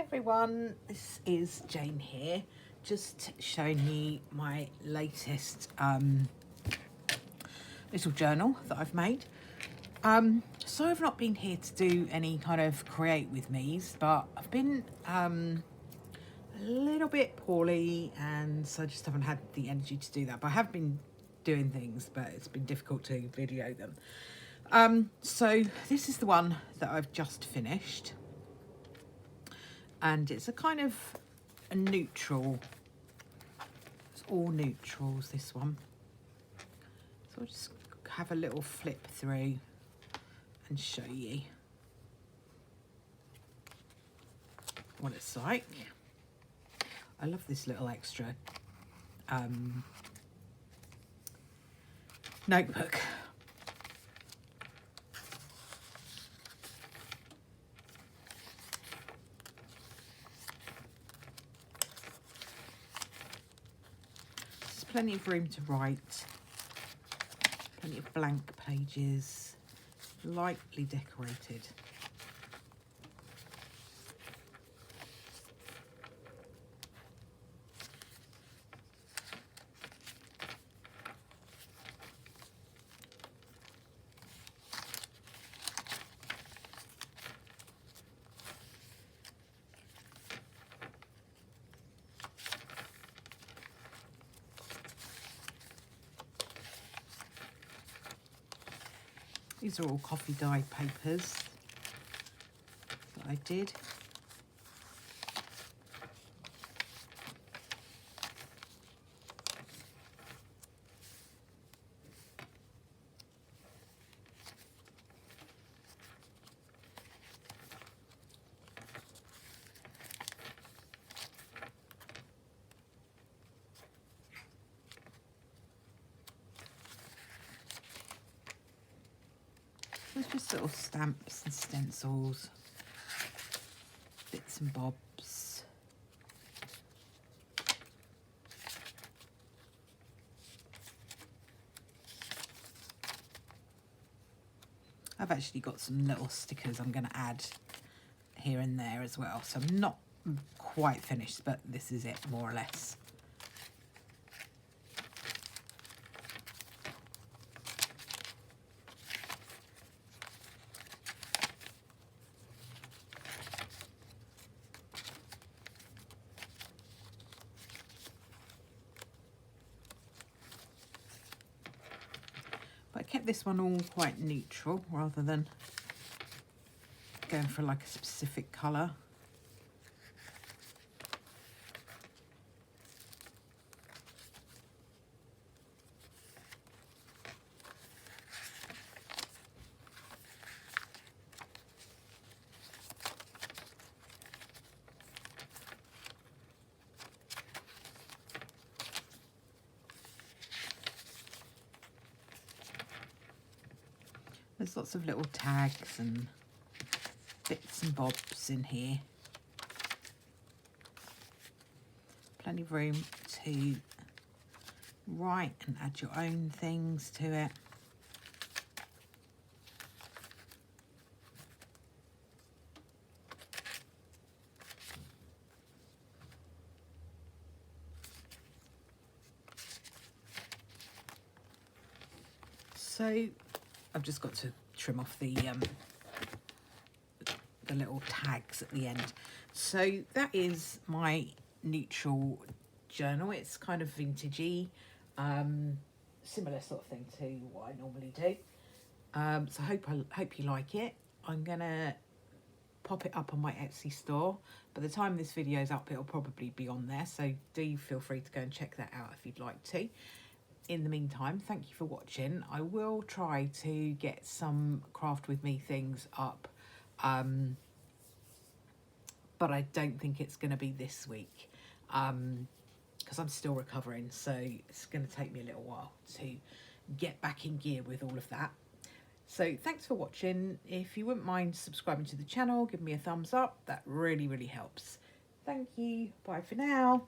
Everyone, this is Jane here, just showing you my latest little journal that I've made. So I've not been here to do any kind of create with me's, but I've been a little bit poorly, and so I just haven't had the energy to do that. But I have been doing things, but it's been difficult to video them. So this is the one that I've just finished. And it's a kind of a neutral, it's all neutrals, this one. So I'll just have a little flip through and show you what it's like. I love this little extra notebook. Plenty of room to write, plenty of blank pages, lightly decorated. These are all coffee dyed papers that I did. There's just little stamps and stencils, bits and bobs. I've actually got some little stickers I'm going to add here and there as well. So I'm not quite finished, but this is it more or less. But I kept this one all quite neutral rather than going for like a specific colour. There's lots of little tags and bits and bobs in here. Plenty of room to write and add your own things to it. So I've just got to trim off the little tags at the end. So that is my neutral journal. It's kind of vintagey, similar sort of thing to what I normally do. So I hope you like it. I'm gonna pop it up on my Etsy store. By the time this video is up, it'll probably be on there. So do feel free to go and check that out if you'd like to. In the meantime, thank you for watching. I will try to get some craft with me things up, but I don't think it's going to be this week because I'm still recovering, so it's going to take me a little while to get back in gear with all of that. So thanks for watching. If you wouldn't mind subscribing to the channel, give me a thumbs up, that really helps. Thank you. Bye for now.